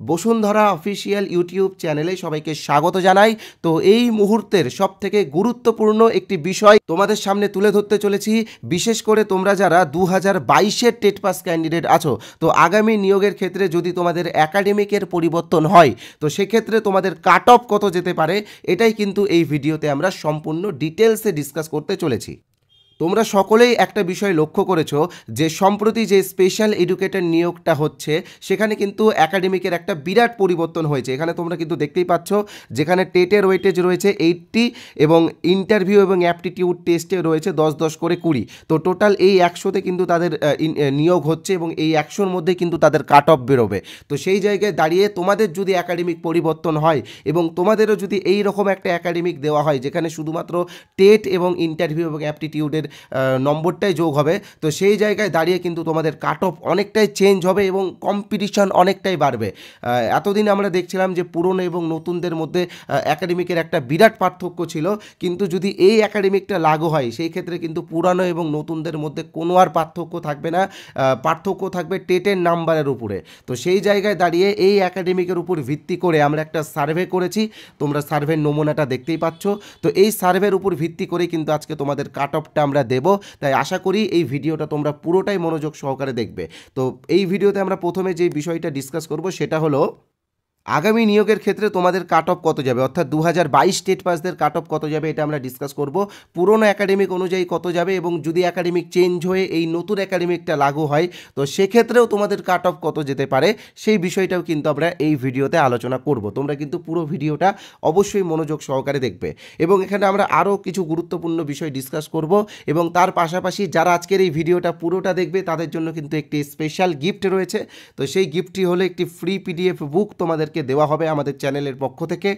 Bashundhara official YouTube চ্যানেলে সবাইকে স্বাগত জানাই। তো এই মুহূর্তের সবথেকে গুরুত্বপূর্ণ একটি বিষয় তোমাদের সামনে তুলে ধরতে চলেছি। বিশেষ করে তোমরা যারা 2022-এর টেট পাস ক্যান্ডিডেট আছো, তো আগামী নিয়োগের ক্ষেত্রে যদি তোমাদের একাডেমিকের পরিবর্তন হয়, তো সেক্ষেত্রে তোমাদের কাট অফ কত যেতে পারে, এটাই কিন্তু এই ভিডিওতে আমরা সম্পূর্ণ ডিটেলসে ডিসকাস করতে চলেছি। তোমরা সকলেই একটা বিষয় লক্ষ্য করেছো যে সম্প্রতি যে স্পেশাল এডুকেটর নিয়োগটা হচ্ছে, সেখানে কিন্তু একাডেমিকের একটা বিরাট পরিবর্তন হয়েছে। এখানে তোমরা কিন্তু দেখতেই পাচ্ছ, যেখানে টেটের ওয়েটেজ রয়েছে 80 এবং ইন্টারভিউ এবং অ্যাপটিটিউড টেস্টে রয়েছে 10-10 করে 20। তো টোটাল এই 100তে কিন্তু তাদের নিয়োগ হচ্ছে এবং এই 100-র মধ্যে কিন্তু তাদের কাট অফ বেরোবে। তো সেই জায়গায় দাঁড়িয়ে তোমাদের যদি একাডেমিক পরিবর্তন হয় এবং তোমাদেরও যদি এই রকম একটা একাডেমিক দেওয়া হয় যেখানে শুধুমাত্র টেট এবং ইন্টারভিউ এবং অ্যাপটিটিউডের নম্বরটাই যোগ হবে, তো সেই জায়গায় দাঁড়িয়ে কিন্তু তোমাদের কাট অফ অনেকটাই চেঞ্জ হবে এবং কম্পিটিশন অনেকটাই বাড়বে। এতদিন আমরা দেখছিলাম যে পুরনো এবং নতুনদের মধ্যে একাডেমিকের একটা বিরাট পার্থক্য ছিল, কিন্তু যদি এই একাডেমিকটা লাগু হয় সেই ক্ষেত্রে কিন্তু পুরানো এবং নতুনদের মধ্যে কোনো আর পার্থক্য থাকবে না। পার্থক্য থাকবে টেটের নাম্বারের উপরে। তো সেই জায়গায় দাঁড়িয়ে এই একাডেমিকের উপর ভিত্তি করে আমরা একটা সার্ভে করেছি। তোমরা সার্ভের নমুনাটা দেখতেই পাচ্ছ। তো এই সার্ভের উপর ভিত্তি করে কিন্তু আজকে তোমাদের কাট অফটা আমরা দেব। তাই আশা করি এই ভিডিওটা তোমরা পুরোটাই মনোযোগ সহকারে দেখবে। তো এই ভিডিওতে আমরা প্রথমে যে বিষয়টা ডিসকাস করব সেটা হলো আগামী নিয়োগের ক্ষেত্রে তোমাদের কাট অফ কত যাবে, অর্থাৎ 2022 স্টেট পাসদের কাট অফ কত যাবে, এটা আমরা ডিসকাস করব। পুরনো একাডেমিক অনুযায়ী কত যাবে এবং যদি একাডেমিক চেঞ্জ হয়ে এই নতুন একাডেমিকটা লাগু হয়, তো সেক্ষেত্রেও তোমাদের কাট অফ কত যেতে পারে, সেই বিষয়টাও কিন্তু আমরা এই ভিডিওতে আলোচনা করব। তোমরা কিন্তু পুরো ভিডিওটা অবশ্যই মনোযোগ সহকারে দেখবে এবং এখানে আমরা আরও কিছু গুরুত্বপূর্ণ বিষয় ডিসকাস করব এবং তার পাশাপাশি যারা আজকের এই ভিডিওটা পুরোটা দেখবে তাদের জন্য কিন্তু একটি স্পেশাল গিফট রয়েছে। তো সেই গিফটটি হলো একটি ফ্রি পিডিএফ বুক তোমাদেরকে দেওয়া হবে আমাদের চ্যানেলের পক্ষ থেকে।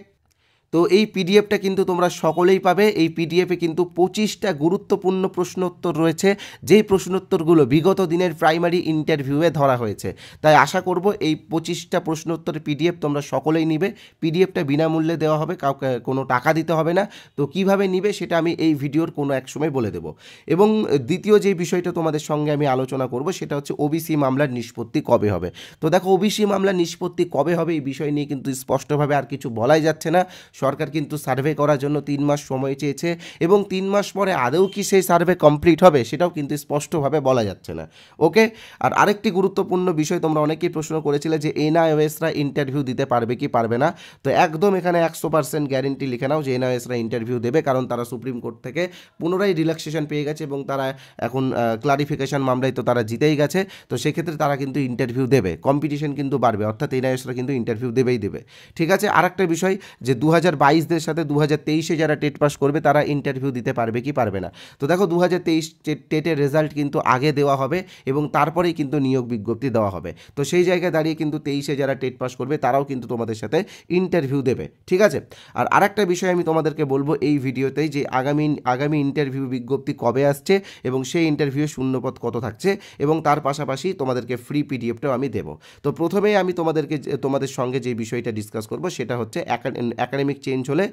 তো এই পিডিএফটা কিন্তু তোমরা সকলেই পাবে। এই পিডিএফে কিন্তু 25টা গুরুত্বপূর্ণ প্রশ্নোত্তর রয়েছে, যেই প্রশ্নোত্তরগুলো বিগত দিনের প্রাইমারি ইন্টারভিউয়ে ধরা হয়েছে। তাই আশা করব এই 25টা প্রশ্নোত্তরের পিডিএফ তোমরা সকলেই নিবে। পিডিএফটা বিনামূল্যে দেওয়া হবে, কাউকে কোনো টাকা দিতে হবে না। তো কিভাবে নিবে সেটা আমি এই ভিডিওর কোনো এক সময় বলে দেব। এবং দ্বিতীয় যে বিষয়টা তোমাদের সঙ্গে আমি আলোচনা করব সেটা হচ্ছে ওবিসি মামলার নিষ্পত্তি কবে হবে। তো দেখো, ওবিসি মামলার নিষ্পত্তি কবে হবে এই বিষয় নিয়ে কিন্তু স্পষ্টভাবে আর কিছু বলাই যাচ্ছে না। সরকার কিন্তু সার্ভে করার জন্য 3 মাস সময় চেয়েছে এবং 3 মাস পরে আদৌ কি সেই সার্ভে কমপ্লিট হবে সেটাও কিন্তু স্পষ্টভাবে বলা যাচ্ছে না। ওকে। আর আরেকটি গুরুত্বপূর্ণ বিষয়, তোমরা অনেকেই প্রশ্ন করেছিলে যে এনআইওএসরা ইন্টারভিউ দিতে পারবে কি পারবে না। তো একদম এখানে 100% গ্যারেন্টি লিখে নাও যে এনআইওএসরা ইন্টারভিউ দেবে, কারণ তারা সুপ্রিম কোর্ট থেকে পুনরায় রিল্যাক্সেশন পেয়ে গেছে এবং তারা এখন ক্লারিফিকেশন মামলায় তো তারা জিতেই গেছে। তো সেক্ষেত্রে তারা কিন্তু ইন্টারভিউ দেবে, কম্পিটিশন কিন্তু বাড়বে, অর্থাৎ এনআইওএসরা কিন্তু ইন্টারভিউ দেবেই দেবে। ঠিক আছে। আরেকটা বিষয় যে 2022-দের সাথে 2023-এ যারা টেট পাস করবে তারা ইন্টারভিউ দিতে পারবে কি পারবে না। তো দেখো, 2023 টেটের রেজাল্ট কিন্তু আগে দেওয়া হবে এবং তারপরেই কিন্তু নিয়োগ বিজ্ঞপ্তি দেওয়া হবে। তো সেই জায়গায় দাঁড়িয়ে কিন্তু 23-এ যারা টেট পাস করবে তারাও কিন্তু তোমাদের সাথে ইন্টারভিউ দেবে। ঠিক আছে। আর আরেকটা বিষয় আমি তোমাদেরকে বলবো এই ভিডিওতেই যে আগামী ইন্টারভিউ বিজ্ঞপ্তি কবে আসছে এবং সেই ইন্টারভিউয়ে শূন্যপদ কত থাকছে এবং তার পাশাপাশি তোমাদেরকে ফ্রি পিডিএফটাও আমি দেবো। তো প্রথমেই আমি তোমাদের সঙ্গে যে বিষয়টা ডিসকাস করব সেটা হচ্ছে একাডেমিক চেঞ্জ হলে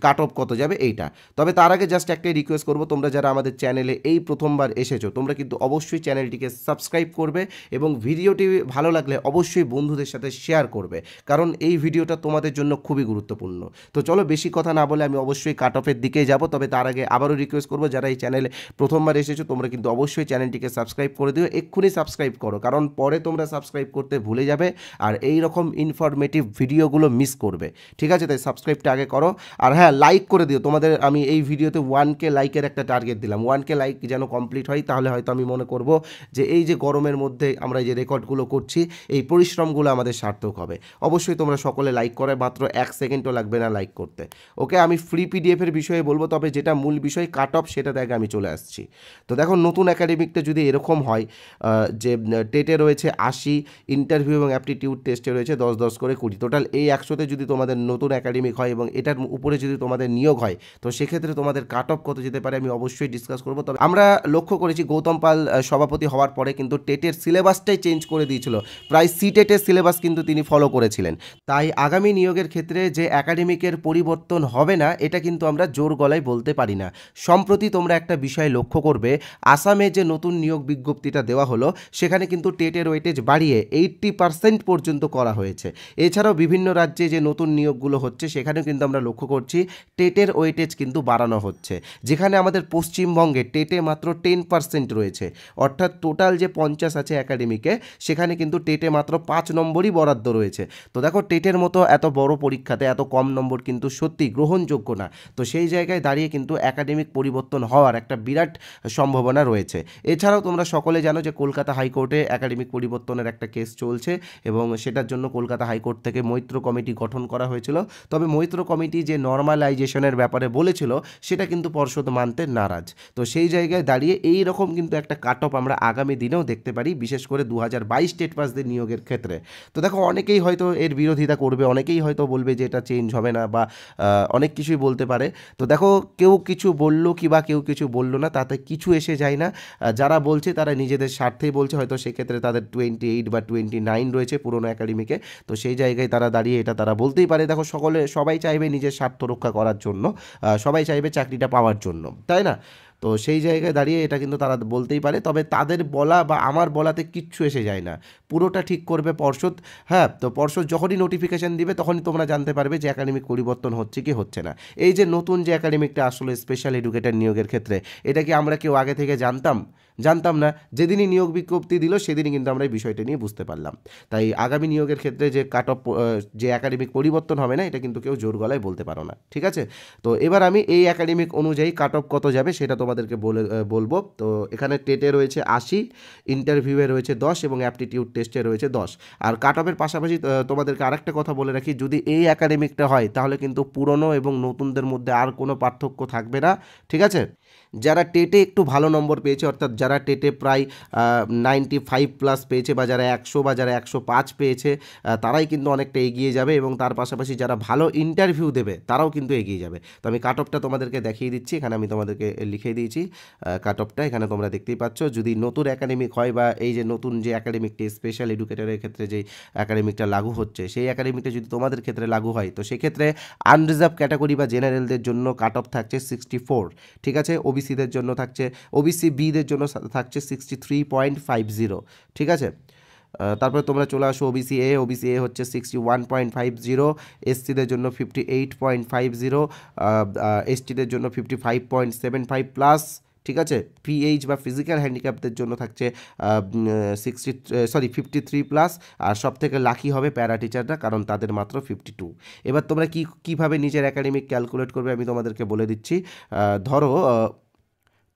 কাট অফ কত যাবে এইটা। তবে তার আগে জাস্ট একটাই রিকোয়েস্ট করব, তোমরা যারা আমাদের চ্যানেলে এই প্রথমবার এসেছো তোমরা কিন্তু অবশ্যই চ্যানেলটিকে সাবস্ক্রাইব করবে এবং ভিডিওটি ভালো লাগলে অবশ্যই বন্ধুদের সাথে শেয়ার করবে, কারণ এই ভিডিওটা তোমাদের জন্য খুবই গুরুত্বপূর্ণ। তো চলো, বেশি কথা না বলে আমি অবশ্যই কাট অফের দিকেই যাব। তবে তার আগে আবারও রিকোয়েস্ট করব, যারা এই চ্যানেলে প্রথমবার এসেছো তোমরা কিন্তু অবশ্যই চ্যানেলটিকে সাবস্ক্রাইব করে দিও, এক্ষুনি সাবস্ক্রাইব করো, কারণ পরে তোমরা সাবস্ক্রাইব করতে ভুলে যাবে আর এই রকম ইনফরমেটিভ ভিডিওগুলো মিস করবে। ঠিক আছে। তাই সাবস্ক্রাইবটা আগে করো। আর হ্যাঁ, লাইক করে দিও। তোমাদের আমি এই ভিডিওতে 1K লাইকের একটা টার্গেট দিলাম। 1K লাইক যেন কমপ্লিট হয়, তাহলে হয়তো আমি মনে করব যে এই যে গরমের মধ্যে আমরা যে রেকর্ডগুলো করছি এই পরিশ্রমগুলো আমাদের সার্থক হবে। অবশ্যই তোমরা সকলে লাইক করে, মাত্র 1 সেকেন্ডও লাগবে না লাইক করতে। ওকে। আমি ফ্রি পিডিএফের বিষয়ে বলবো, তবে যেটা মূল বিষয় কাট অফ সেটা দেখে আমি চলে আসছি। তো দেখো, নতুন একাডেমিকটা যদি এরকম হয় যে টেটে রয়েছে 80, ইন্টারভিউ এবং অ্যাপটিটিউড টেস্টে রয়েছে 10-10 করে 20, টোটাল এই 100তে যদি তোমাদের নতুন একাডেমিক একাডেমিক হয় এবং এটার উপরে যদি তোমাদের নিয়োগ হয় তো সেক্ষেত্রে তোমাদের কাট অফ কত যেতে পারে আমি অবশ্যই ডিসকাস করবো। তবে আমরা লক্ষ্য করেছি গৌতম পাল সভাপতি হওয়ার পরে কিন্তু টেটের সিলেবাসটাই চেঞ্জ করে দিয়েছিল, প্রায় সিটেটের সিলেবাস কিন্তু তিনি ফলো করেছিলেন। তাই আগামী নিয়োগের ক্ষেত্রে যে একাডেমিকের পরিবর্তন হবে না এটা কিন্তু আমরা জোর গলায় বলতে পারি না। সম্প্রতি তোমরা একটা বিষয় লক্ষ্য করবে, আসামে যে নতুন নিয়োগ বিজ্ঞপ্তিটা দেওয়া হলো সেখানে কিন্তু টেটের ওয়েটেজ বাড়িয়ে 80% পর্যন্ত করা হয়েছে। এছাড়াও বিভিন্ন রাজ্যে যে নতুন নিয়োগগুলো হচ্ছে সেখানেও কিন্তু আমরা লক্ষ্য করছি টেটের ওয়েটেজ কিন্তু বাড়ানো হচ্ছে। যেখানে আমাদের পশ্চিমবঙ্গে টেটে মাত্র 10% রয়েছে, অর্থাৎ টোটাল যে 50 আছে একাডেমিকে সেখানে কিন্তু টেটে মাত্র 5 নম্বরই বরাদ্দ রয়েছে। তো দেখো টেটের মতো এত বড় পরীক্ষাতে এত কম নম্বর কিন্তু সত্যি গ্রহণযোগ্য না। তো সেই জায়গায় দাঁড়িয়ে কিন্তু একাডেমিক পরিবর্তন হওয়ার একটা বিরাট সম্ভাবনা রয়েছে। এছাড়াও তোমরা সকলে জানো যে কলকাতা হাইকোর্টে একাডেমিক পরিবর্তনের একটা কেস চলছে এবং সেটার জন্য কলকাতা হাইকোর্ট থেকে মৈত্র কমিটি গঠন করা হয়েছিল। তবে মৈত্র কমিটি যে নর্মালাইজেশনের ব্যাপারে বলেছিল সেটা কিন্তু পর্ষদ মানতে নারাজ। তো সেই জায়গায় দাঁড়িয়ে এই রকম কিন্তু একটা কাট অফ আমরা আগামী দিনেও দেখতে পারি, বিশেষ করে 2022 স্টেট পাসদের নিয়োগের ক্ষেত্রে। তো দেখো অনেকেই হয়তো এর বিরোধিতা করবে, অনেকেই হয়তো বলবে যে এটা চেঞ্জ হবে না বা অনেক কিছুই বলতে পারে। তো দেখো কেউ কিছু বললো কি বা কেউ কিছু বললো না তাতে কিছু এসে যায় না। যারা বলছে তারা নিজেদের স্বার্থেই বলছে, হয়তো সেক্ষেত্রে তাদের 28 বা 29 রয়েছে পুরনো একাডেমিকে। তো সেই জায়গায় তারা দাঁড়িয়ে এটা তারা বলতেই পারে। দেখো সবাই চাইবে নিজের স্বার্থ রক্ষা করার জন্য, সবাই চাইবে চাকরিটা পাওয়ার জন্য, তাই না? তো সেই জায়গায় দাঁড়িয়ে এটা কিন্তু তারা বলতেই পারে। তবে তাদের বলা বা আমার বলাতে কিচ্ছু এসে যায় না, পুরোটা ঠিক করবে পর্ষদ। হ্যাঁ, তো পর্ষদ যখনই নোটিফিকেশান দিবে তখনই তোমরা জানতে পারবে যে একাডেমিক পরিবর্তন হচ্ছে কি হচ্ছে না। এই যে নতুন যে একাডেমিকটা আসলে স্পেশাল এডুকেটর নিয়োগের ক্ষেত্রে, এটা কি আমরা কেউ আগে থেকে জানতাম না। যেদিনই নিয়োগ বিজ্ঞপ্তি দিল সেদিনই কিন্তু আমরা এই বিষয়টা নিয়ে বুঝতে পারলাম। তাই আগামী নিয়োগের ক্ষেত্রে যে কাট অফ যে একাডেমিক পরিবর্তন হবে না এটা কিন্তু কেউ জোর গলায় বলতে পারো না, ঠিক আছে? তো এবার আমি এই একাডেমিক অনুযায়ী কাট অফ কত যাবে সেটা তোমাদেরকে বলবো। তো এখানে টেটে রয়েছে 80, ইন্টারভিউয়ে রয়েছে 10 এবং অ্যাপটিটিউড টেস্টে রয়েছে 10। আর কাট অফের পাশাপাশি তোমাদেরকে আরেকটা কথা বলে রাখি, যদি এই একাডেমিকটা হয় তাহলে কিন্তু পুরনো এবং নতুনদের মধ্যে আর কোনো পার্থক্য থাকবে না, ঠিক আছে? যারা টেটে একটু ভালো নম্বর পেয়েছে, অর্থাৎ যারা টেটে প্রায় 95+ পেয়েছে বা যারা 100 বা যারা 105 পেয়েছে, তারাই কিন্তু অনেকটা এগিয়ে যাবে এবং তার পাশাপাশি যারা ভালো ইন্টারভিউ দেবে তারাও কিন্তু এগিয়ে যাবে। তো আমি কাট অফটা তোমাদেরকে দেখিয়ে দিচ্ছি, এখানে আমি তোমাদেরকে লিখে দিয়েছি কাট অফটা, এখানে তোমরা দেখতেই পাচ্ছ। যদি নতুন একাডেমিক হয় বা এই যে নতুন যে একাডেমিকটি স্পেশাল এডুকেটরের ক্ষেত্রে যে একাডেমিকটা লাগু হচ্ছে সেই একাডেমিকটা যদি তোমাদের ক্ষেত্রে লাগু হয় তো সেক্ষেত্রে আনরিজার্ভ ক্যাটাগরি বা জেনারেলদের জন্য কাট অফ থাকছে 64, ঠিক আছে? ওবিসিদের জন্য থাকছে, ওবিসি বিদের জন্য থাকছে 63.50, ঠিক আছে? তারপরে তোমরা চলে আসো ওবিসি এ হচ্ছে 61.50, এসসিদের জন্য 58.50, এসটিদের জন্য 55.75 প্লাস, ঠিক আছে? পিএইচ বা ফিজিক্যাল হ্যান্ডিক্যাপদের জন্য থাকছে 53+, আর সব থেকে লাকি হবে প্যারা টিচাররা, কারণ তাদের মাত্র 52। এবার তোমরা কীভাবে নিজের একাডেমিক ক্যালকুলেট করবে আমি তোমাদেরকে বলে দিচ্ছি। ধরো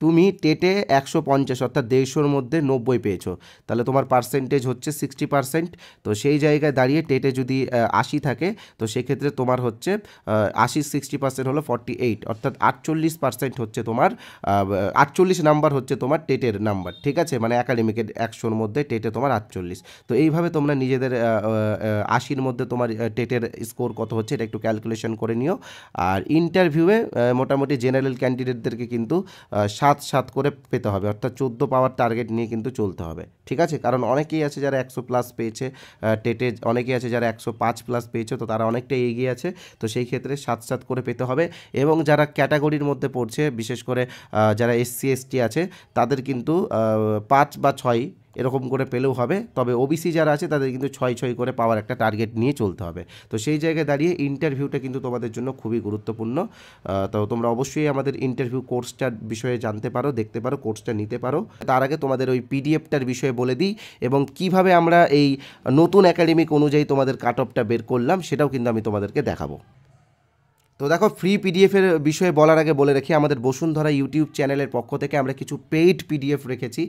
তুমি টেটে 150 অর্থাৎ 150-র মধ্যে 90 পেয়েছো, তাহলে তোমার পার্সেন্টেজ হচ্ছে 60%। তো সেই জায়গায় দাঁড়িয়ে টেটে যদি 80 থাকে তো সেক্ষেত্রে তোমার হচ্ছে 80 60% হলো 48, অর্থাৎ 48% হচ্ছে তোমার 48 নাম্বার হচ্ছে তোমার টেটের নাম্বার, ঠিক আছে? মানে একাডেমিকের 100-র মধ্যে টেটে তোমার 48। তো এইভাবে তোমরা নিজেদের 80-র মধ্যে তোমার টেটের স্কোর কত হচ্ছে এটা একটু ক্যালকুলেশন করে নিও। আর ইন্টারভিউয়ে মোটামুটি জেনারেল ক্যান্ডিডেটদেরকে কিন্তু 7 করে পেতে হবে, অর্থাৎ 14 পাওয়ার টার্গেট নিয়ে কিন্তু চলতে হবে, ঠিক আছে? কারণ অনেকেই আছে যারা 100+ পেয়েছে টেটে, অনেকেই আছে যারা 105+ পেয়েছে, তো তারা অনেকটাই এগিয়ে আছে। তো সেই ক্ষেত্রে 7 করে পেতে হবে। এবং যারা ক্যাটাগরির মধ্যে পড়ছে, বিশেষ করে যারা এসসি এসটি আছে তাদের কিন্তু 5 বা 6 এরকম করে পেলেও হবে। তবে ওবিসি যারা আছে তাদের কিন্তু 6 করে পাওয়ার একটা টার্গেট নিয়ে চলতে হবে। তো সেই জায়গায় দাঁড়িয়ে ইন্টারভিউটা কিন্তু তোমাদের জন্য খুবই গুরুত্বপূর্ণ। তো তোমরা অবশ্যই আমাদের ইন্টারভিউ কোর্সটার বিষয়ে জানতে পারো, দেখতে পারো, কোর্সটা নিতে পারো। তার আগে তোমাদের ওই পিডিএফটার বিষয়ে বলে দিই এবং কিভাবে আমরা এই নতুন একাডেমিক অনুযায়ী তোমাদের কাট অফটা বের করলাম সেটাও কিন্তু আমি তোমাদেরকে দেখাবো। তো দেখো ফ্রি পিডিএফের বিষয়ে বলার আগে বলে রাখি, আমাদের বসুন্ধরা ইউটিউব চ্যানেলের পক্ষ থেকে আমরা কিছু পেইড পিডিএফ রেখেছি,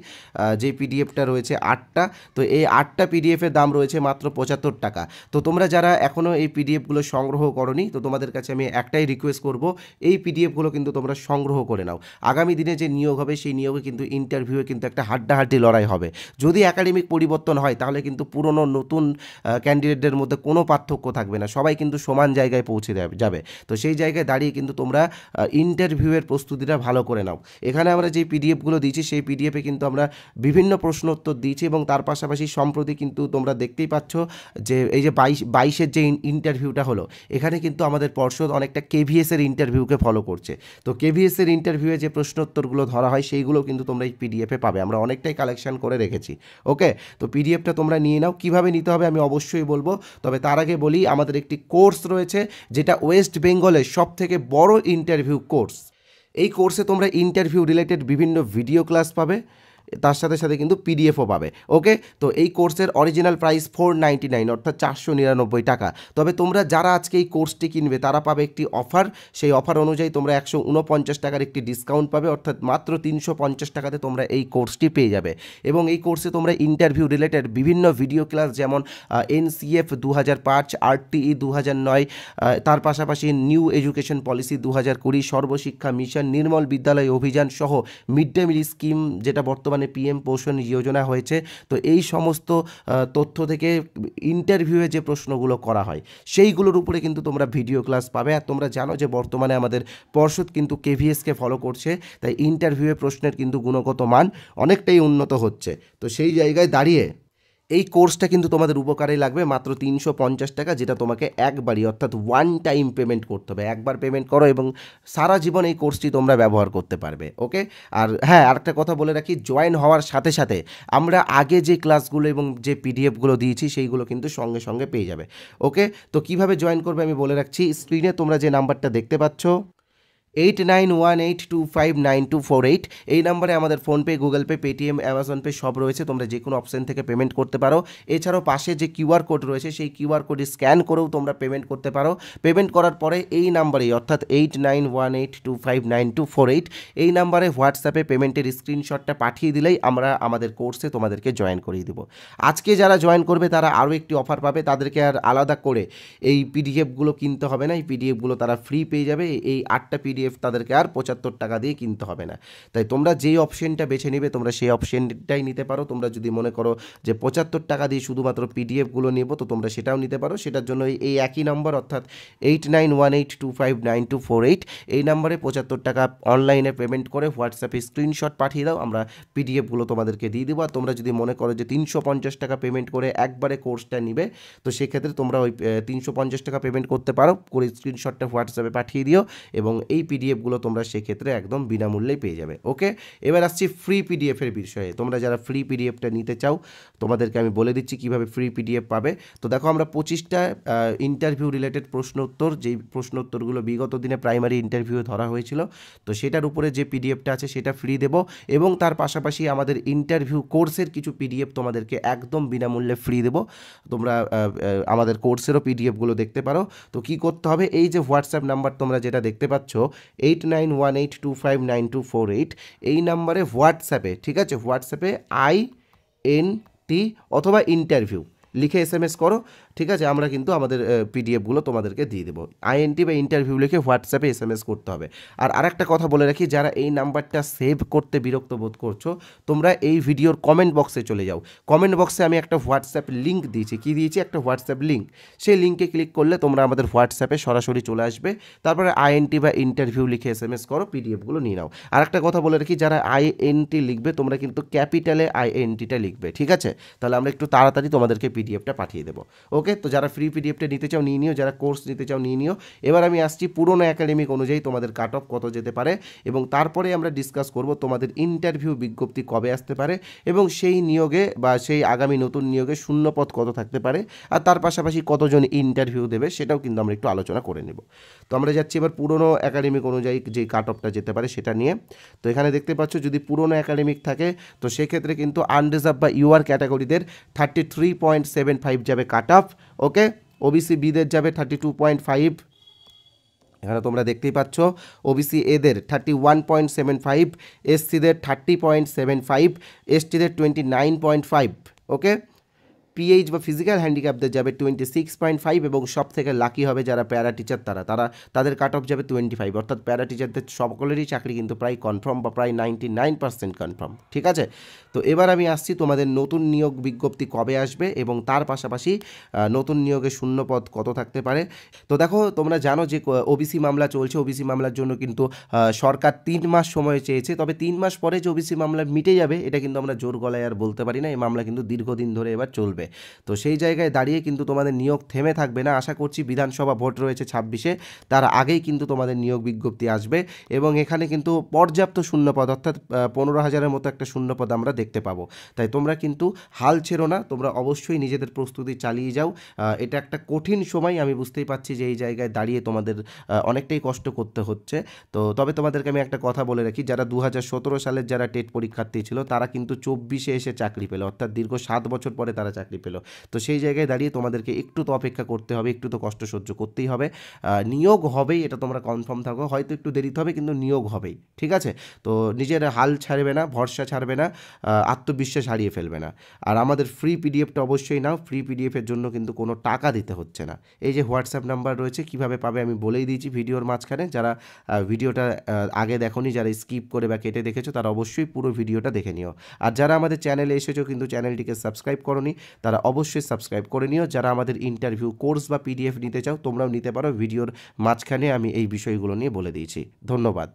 যে পিডিএফটা রয়েছে 8টা। তো এই 8টা পিডিএফের দাম রয়েছে মাত্র 75 টাকা। তো তোমরা যারা এখনও এই পিডিএফগুলো সংগ্রহ করনি, তো তোমাদের কাছে আমি একটাই রিকোয়েস্ট করব, এই পিডিএফগুলো কিন্তু তোমরা সংগ্রহ করে নাও। আগামী দিনে যে নিয়োগ হবে সেই নিয়োগে কিন্তু ইন্টারভিউয়ে কিন্তু একটা হাড্ডাহাড্ডি লড়াই হবে। যদি একাডেমিক পরিবর্তন হয় তাহলে কিন্তু পুরনো নতুন ক্যান্ডিডেটদের মধ্যে কোনো পার্থক্য থাকবে না, সবাই কিন্তু সমান জায়গায় পৌঁছে যাবে। তো সেই জায়গায় দাঁড়িয়ে কিন্তু তোমরা ইন্টারভিউয়ের প্রস্তুতিটা ভালো করে নাও। এখানে আমরা যে পিডিএফগুলো দিয়েছি সেই পিডিএফে কিন্তু আমরা বিভিন্ন প্রশ্ন উত্তর দিয়েছি, এবং তার পাশাপাশি সম্প্রতি কিন্তু তোমরা দেখতেই পাচ্ছ যে এই যে 22-এর যে ইন্টারভিউটা হলো, এখানে কিন্তু আমাদের পর্ষদ অনেকটা কেভিএসের ইন্টারভিউকে ফলো করছে। তো কেভিএসের ইন্টারভিউয়ে যে প্রশ্ন উত্তরগুলো ধরা হয় সেইগুলো কিন্তু তোমরা এই পিডিএফে পাবে, আমরা অনেকটাই কালেকশন করে রেখেছি। ওকে, তো পিডিএফটা তোমরা নিয়ে নাও। কীভাবে নিতে হবে আমি অবশ্যই বলবো, তবে তার আগে বলি আমাদের একটি কোর্স রয়েছে যেটা ওয়েস্ট বেঙ্গলের সবথেকে বড় ইন্টারভিউ কোর্স। এই কোর্সে তোমরা ইন্টারভিউ রিলেটেড বিভিন্ন ভিডিও ক্লাস পাবে, তার সাথে সাথে কিন্তু পিডিএফও পাবে। ওকে, তো এই কোর্সের অরিজিনাল প্রাইস 499 অর্থাৎ 499 টাকা। তবে তোমরা যারা আজকে এই কোর্সটি কিনবে তারা পাবে একটি অফার, সেই অফার অনুযায়ী তোমরা 149 টাকার একটি ডিসকাউন্ট পাবে, অর্থাৎ মাত্র 350 টাকাতে তোমরা এই কোর্সটি পেয়ে যাবে। এবং এই কোর্সে তোমরা ইন্টারভিউ রিলেটেড বিভিন্ন ভিডিও ক্লাস যেমন NCF 2005, RTE 2009, তার পাশাপাশি নিউ এডুকেশন পলিসি 2020, সর্বশিক্ষা মিশন, নির্মল বিদ্যালয় অভিযান সহ মিড ডে মিল স্কিম যেটা বর্তমানে PM পোষণ যোজনা হয়েছে, তো এই সমস্ত তথ্য থেকে ইন্টারভিউয়ে যে প্রশ্নগুলো করা হয় সেইগুলোর উপরে কিন্তু তোমরা ভিডিও ক্লাস পাবে। আর তোমরা জানো যে বর্তমানে আমাদের পর্ষদ কিন্তু কেভিএসকে ফলো করছে, তাই ইন্টারভিউয়ে প্রশ্নের কিন্তু গুণগত মান অনেকটাই উন্নত হচ্ছে। তো সেই জায়গায় দাঁড়িয়ে এই কোর্সটা কিন্তু তোমাদের উপকারে লাগবে মাত্র 350 টাকা, যেটা তোমাকে একবারই অর্থাৎ ওয়ান টাইম পেমেন্ট করতে হবে। একবার পেমেন্ট করো এবং সারা জীবন এই কোর্সটি তোমরা ব্যবহার করতে পারবে। ওকে, আর হ্যাঁ, আরেকটা কথা বলে রাখি, জয়েন হওয়ার সাথে সাথে আমরা আগে যে ক্লাসগুলো এবং যে পিডিএফগুলো দিয়েছি সেইগুলো কিন্তু সঙ্গে সঙ্গে পেয়ে যাবে। ওকে, তো কিভাবে জয়েন করবে আমি বলে রাখছি, স্ক্রিনে তোমরা যে নাম্বারটা দেখতে পাচ্ছ 8918259248, এই নাম্বারে আমাদের PhonePe, Google pay, Paytm, Amazon pay সব রয়েছে, তোমরা যে কোনো অপশান থেকে পেমেন্ট করতে পারো। এছাড়াও পাশে যে QR কোড রয়েছে সেই QR কোডে স্ক্যান করেও তোমরা পেমেন্ট করতে পারো। পেমেন্ট করার পরে এই নাম্বারেই অর্থাৎ 8918259248 এই নাম্বারে হোয়াটসঅ্যাপে পেমেন্টের স্ক্রিনশটটা পাঠিয়ে দিলেই আমরা আমাদের কোর্সে তোমাদেরকে জয়েন করিয়ে দেবো। আজকে যারা জয়েন করবে তারা আরও একটি অফার পাবে, তাদেরকে আর আলাদা করে এই পিডিএফগুলো কিনতে হবে না, এই পিডিএফগুলো তারা ফ্রি পেয়ে যাবে। এই 8টা পিডিএফ তাদেরকে আর 75 টাকা দিয়ে কিনতে হবে না। তাই তোমরা যেই অপশনটা বেছে নেবে তোমরা সেই অপশনটাই নিতে পারো। তোমরা যদি মনে করো যে 75 টাকা দিয়ে শুধুমাত্র পিডিএফগুলো নেব, তো তোমরা সেটাও নিতে পারো। সেটার জন্য এই একই নম্বর অর্থাৎ 8918259248 এই নাম্বারে 75 টাকা অনলাইনে পেমেন্ট করে হোয়াটসঅ্যাপে স্ক্রিনশট পাঠিয়ে দাও, আমরা পিডিএফগুলো তোমাদেরকে দিয়ে দেবো। আর তোমরা যদি মনে করো যে 350 টাকা পেমেন্ট করে একবারে কোর্সটা নিবে, তো সেক্ষেত্রে তোমরা ওই 350 টাকা পেমেন্ট করতে পারো, করে স্ক্রিনশটটা হোয়াটসঅ্যাপে পাঠিয়ে দিও এবং এই পিডিএফগুলো তোমরা সেক্ষেত্রে একদম বিনামূল্যেই পেয়ে যাবে। ওকে, এবার আসছি ফ্রি পিডিএফের বিষয়ে। তোমরা যারা ফ্রি পিডিএফটা নিতে চাও তোমাদেরকে আমি বলে দিচ্ছি কীভাবে ফ্রি পিডিএফ পাবে। তো দেখো, আমরা 25টা ইন্টারভিউ রিলেটেড প্রশ্ন উত্তর, যেই প্রশ্ন উত্তরগুলো বিগত দিনে প্রাইমারি ইন্টারভিউয়ে ধরা হয়েছিল, তো সেটার উপরে যে পিডিএফটা আছে সেটা ফ্রি দেবো, এবং তার পাশাপাশি আমাদের ইন্টারভিউ কোর্সের কিছু পিডিএফ তোমাদেরকে একদম বিনামূল্যে ফ্রি দেবো। তোমরা আমাদের কোর্সেরও পিডিএফগুলো দেখতে পারো। তো কী করতে হবে, এই যে হোয়াটসঅ্যাপ নাম্বার তোমরা যেটা দেখতে পাচ্ছ 8918259248 এই নাম্বারে হোয়াটসঅ্যাপে, ঠিক আছে, হোয়াটসঅ্যাপে INT অথবা ইন্টারভিউ লিখে SMS করো, ঠিক আছে। আমরা কিন্তু আমাদের পিডিএফগুলো তোমাদেরকে দিয়ে দেবো। INT বা ইন্টারভিউ লিখে হোয়াটসঅ্যাপে SMS করতে হবে। আর আরেকটা কথা বলে রাখি, যারা এই নাম্বারটা সেভ করতে বিরক্ত বোধ করছো, তোমরা এই ভিডিওর কমেন্ট বক্সে চলে যাও। কমেন্ট বক্সে আমি একটা হোয়াটসঅ্যাপ লিঙ্ক দিয়েছি, কি দিয়েছি, একটা হোয়াটসঅ্যাপ লিঙ্ক। সেই লিঙ্কে ক্লিক করলে তোমরা আমাদের হোয়াটসঅ্যাপে সরাসরি চলে আসবে, তারপরে INT বা ইন্টারভিউ লিখে SMS করো, পিডিএফগুলো নিয়ে নাও। আরেকটা কথা বলে রাখি, যারা INT লিখবে তোমরা কিন্তু ক্যাপিটালে INTটা লিখবে, ঠিক আছে, তাহলে আমরা একটু তাড়াতাড়ি তোমাদেরকে পিডিএফটা পাঠিয়ে দেবো। ওকে, তো যারা ফ্রি পিডিএফটা নিতে চাও নিয়ে নিও, যারা কোর্স নিতে চাও নিয়ে নিও। এবার আমি আসছি পুরনো একাডেমিক অনুযায়ী তোমাদের কাট অফ কত যেতে পারে, এবং তারপরে আমরা ডিসকাস করব তোমাদের ইন্টারভিউ বিজ্ঞপ্তি কবে আসতে পারে, এবং সেই নিয়োগে বা সেই আগামী নতুন নিয়োগে শূন্যপদ কত থাকতে পারে, আর তার পাশাপাশি কতজন ইন্টারভিউ দেবে সেটাও কিন্তু আমরা একটু আলোচনা করে নেব। তো আমরা যাচ্ছি এবার পুরনো একাডেমিক অনুযায়ী যে কাট অফটা যেতে পারে সেটা নিয়ে। তো এখানে দেখতে পাচ্ছ যদি পুরনো একাডেমিক থাকে তো সেক্ষেত্রে কিন্তু আনরিজার্ভ বা UR ক্যাটাগরিদের 33.75 যাবে কাট অফ। ওকে, OBC বিদের যাবে 32.5, এখানে তোমরা দেখতেই পাচ্ছ ওবিসি এদের 31.75, এসসিদের 30.75, এসটিদের 29.5। ওকে, পিএইচ বা ফিজিক্যাল হ্যান্ডিক্যাপদের যাবে 26.5 এবং সব থেকে লাকি হবে যারা প্যারা টিচার তাদের কাট অফ যাবে 25। অর্থাৎ প্যারা টিচারদের সকলেরই চাকরি কিন্তু প্রায় কনফার্ম বা প্রায় 99% কনফার্ম। ঠিক আছে, তো এবার আমি আসছি তোমাদের নতুন নিয়োগ বিজ্ঞপ্তি কবে আসবে এবং তার পাশাপাশি নতুন নিয়োগের শূন্যপদ কত থাকতে পারে। তো দেখো, তোমরা জানো যে ওবিসি মামলা চলছে। ওবিসি মামলার জন্য কিন্তু সরকার 3 মাস সময় চেয়েছে, তবে 3 মাস পরে যে ওবিসি মামলা মিটে যাবে এটা কিন্তু আমরা জোর গলায় আর বলতে পারি না। এই মামলা কিন্তু দীর্ঘদিন ধরে এবার চলবে। তো সেই জায়গায় দাঁড়িয়ে কিন্তু তোমাদের নিয়োগ থেমে থাকবে না। আশা করছি বিধানসভা ভোট রয়েছে 26-এ, তার আগেই কিন্তু তোমাদের নিয়োগ বিজ্ঞপ্তি আসবে এবং এখানে কিন্তু পর্যাপ্ত শূন্যপদ অর্থাৎ 15,000-এর মতো একটা শূন্যপদ আমরা দেখতে পাবো। তাই তোমরা কিন্তু হাল ছেড়ো না, তোমরা অবশ্যই নিজেদের প্রস্তুতি চালিয়ে যাও। এটা একটা কঠিন সময়, আমি বুঝতেই পারছি যে এই জায়গায় দাঁড়িয়ে তোমাদের অনেকটাই কষ্ট করতে হচ্ছে। তো তবে তোমাদেরকে আমি একটা কথা বলে রাখি, যারা 2017 সালের যারা টেট পরীক্ষার্থী ছিল তারা কিন্তু 24-এ এসে চাকরি পেল, অর্থাৎ দীর্ঘ 7 বছর পরে তারা চাকরি পেল। তো সেই জায়গায় দাঁড়িয়ে তোমাদেরকে একটু তো অপেক্ষা করতে হবে, একটু তো কষ্ট সহ্য করতেই হবে। নিয়োগ হবেই, এটা তোমরা কনফার্ম থাকো। হয়তো একটু দেরিতে হবে কিন্তু নিয়োগ হবেই। ঠিক আছে, তো নিজের হাল ছাড়বে না, ভরসা ছাড়বে না, আত্মবিশ্বাস হারিয়ে ফেলবে না। আর আমাদের ফ্রি পিডিএফটা অবশ্যই নাও। ফ্রি পিডিএফের জন্য কিন্তু কোনো টাকা দিতে হচ্ছে না। এই যে হোয়াটসঅ্যাপ নাম্বার রয়েছে, কিভাবে পাবে আমি বলেই দিয়েছি ভিডিওর মাঝখানে। যারা ভিডিওটা আগে দেখোনি, যারা স্কিপ করে বা কেটে দেখেছো, তারা অবশ্যই পুরো ভিডিওটা দেখে নিও। আর যারা আমাদের চ্যানেলে এসেছো কিন্তু চ্যানেলটিকে সাবস্ক্রাইব করোনি, তারা অবশ্যই সাবস্ক্রাইব করে নিও। যারা আমাদের ইন্টারভিউ কোর্স বা পিডিএফ নিতে চাও তোমরাও নিতে পারো। ভিডিওর মাঝখানে আমি এই বিষয়গুলো নিয়ে বলে দিয়েছি। ধন্যবাদ।